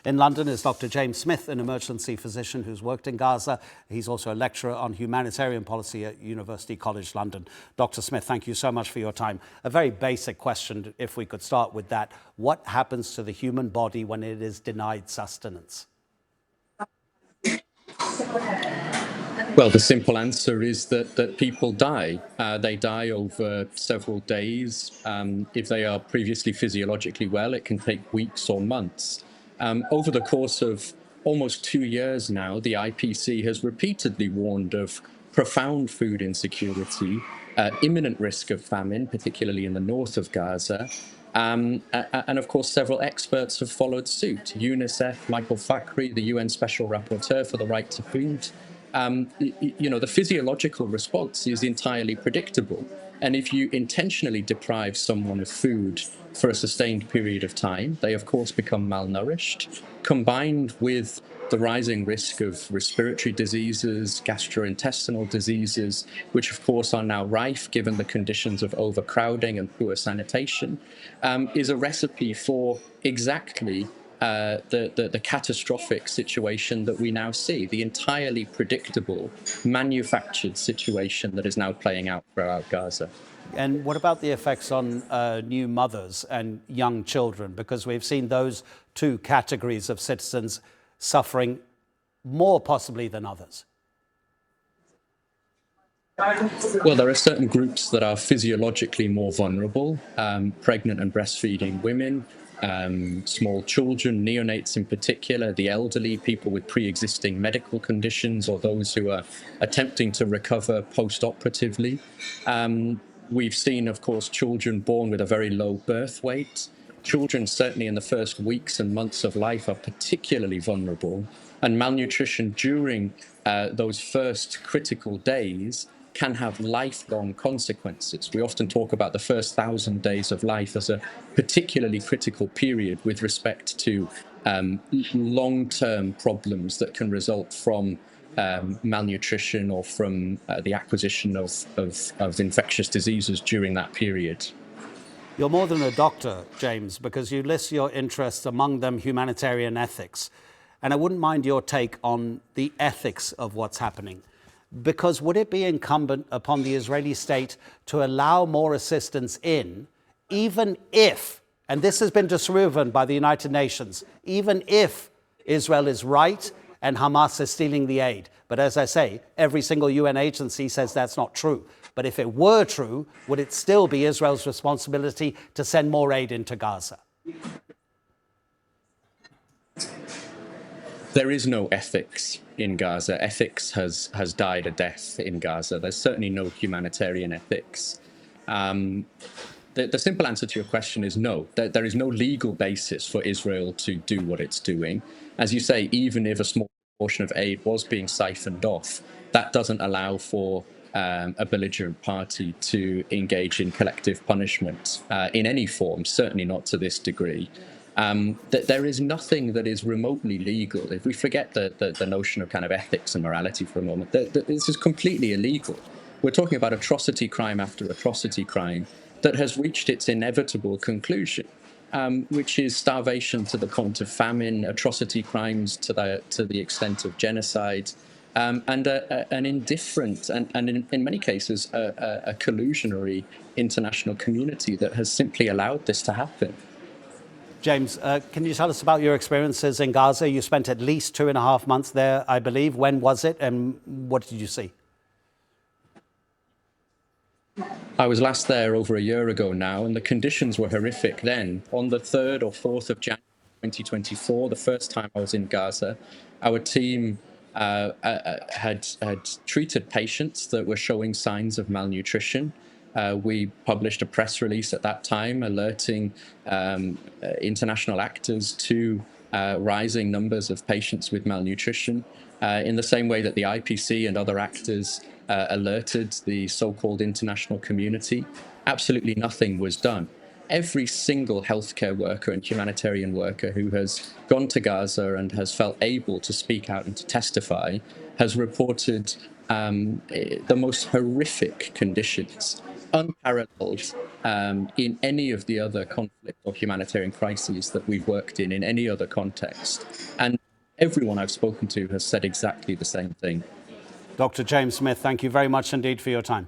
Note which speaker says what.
Speaker 1: In London is Dr. James Smith, an emergency physician who's worked in Gaza. He's also a lecturer on humanitarian policy at University College London. Dr. Smith, thank you so much for your time. A very basic question, if we could start with that. What happens to the human body when it is denied sustenance?
Speaker 2: Well, the simple answer is that people die. They die over several days. If they are previously physiologically well, it can take weeks or months. Over the course of almost 2 years now, the IPC has repeatedly warned of profound food insecurity, imminent risk of famine, particularly in the north of Gaza. And of course, several experts have followed suit. UNICEF, Michael Fakhri, the UN Special Rapporteur for the Right to Food. The physiological response is entirely predictable. And if you intentionally deprive someone of food for a sustained period of time, they of course become malnourished, combined with the rising risk of respiratory diseases, gastrointestinal diseases, which of course are now rife given the conditions of overcrowding and poor sanitation, is a recipe for exactly the catastrophic situation that we now see, the entirely predictable, manufactured situation that is now playing out throughout Gaza.
Speaker 1: And what about the effects on new mothers and young children? Because we've seen those two categories of citizens suffering more possibly than others.
Speaker 2: Well, there are certain groups that are physiologically more vulnerable, pregnant and breastfeeding women, small children, neonates in particular, the elderly, people with pre-existing medical conditions, or those who are attempting to recover post-operatively. We've seen, of course, children born with a very low birth weight. Children, certainly in the first weeks and months of life, are particularly vulnerable, and malnutrition during those first critical days can have lifelong consequences. We often talk about the first 1,000 days of life as a particularly critical period with respect to long-term problems that can result from malnutrition or from the acquisition of infectious diseases during that period.
Speaker 1: You're more than a doctor, James, because you list your interests, among them humanitarian ethics. And I wouldn't mind your take on the ethics of what's happening. Because would it be incumbent upon the Israeli state to allow more assistance in, even if, and this has been disproven by the United Nations, even if Israel is right and Hamas is stealing the aid? But as I say, every single UN agency says that's not true. But if it were true, would it still be Israel's responsibility to send more aid into Gaza?
Speaker 2: There is no ethics in Gaza. Ethics has died a death in Gaza. There's certainly no humanitarian ethics. The simple answer to your question is no. There is no legal basis for Israel to do what it's doing. As you say, even if a small portion of aid was being siphoned off, that doesn't allow for a belligerent party to engage in collective punishment in any form, certainly not to this degree. That there is nothing that is remotely legal. If we forget the notion of kind of ethics and morality for a moment, this is completely illegal. We're talking about atrocity crime after atrocity crime that has reached its inevitable conclusion, which is starvation to the point of famine, atrocity crimes to the extent of genocide, and an indifferent and in many cases a collusionary international community that has simply allowed this to happen.
Speaker 1: James, can you tell us about your experiences in Gaza? You spent at least 2.5 months there, I believe. When was it, and what did you see?
Speaker 2: I was last there over a year ago now, and the conditions were horrific then. On the 3rd or 4th of January 2024, the first time I was in Gaza, our team had treated patients that were showing signs of malnutrition. We published a press release at that time alerting international actors to rising numbers of patients with malnutrition, in the same way that the IPC and other actors alerted the so-called international community. Absolutely nothing was done. Every single healthcare worker and humanitarian worker who has gone to Gaza and has felt able to speak out and to testify has reported the most horrific conditions, unparalleled in any of the other conflict or humanitarian crises that we've worked in any other context. And everyone I've spoken to has said exactly the same thing.
Speaker 1: Dr. James Smith, thank you very much indeed for your time.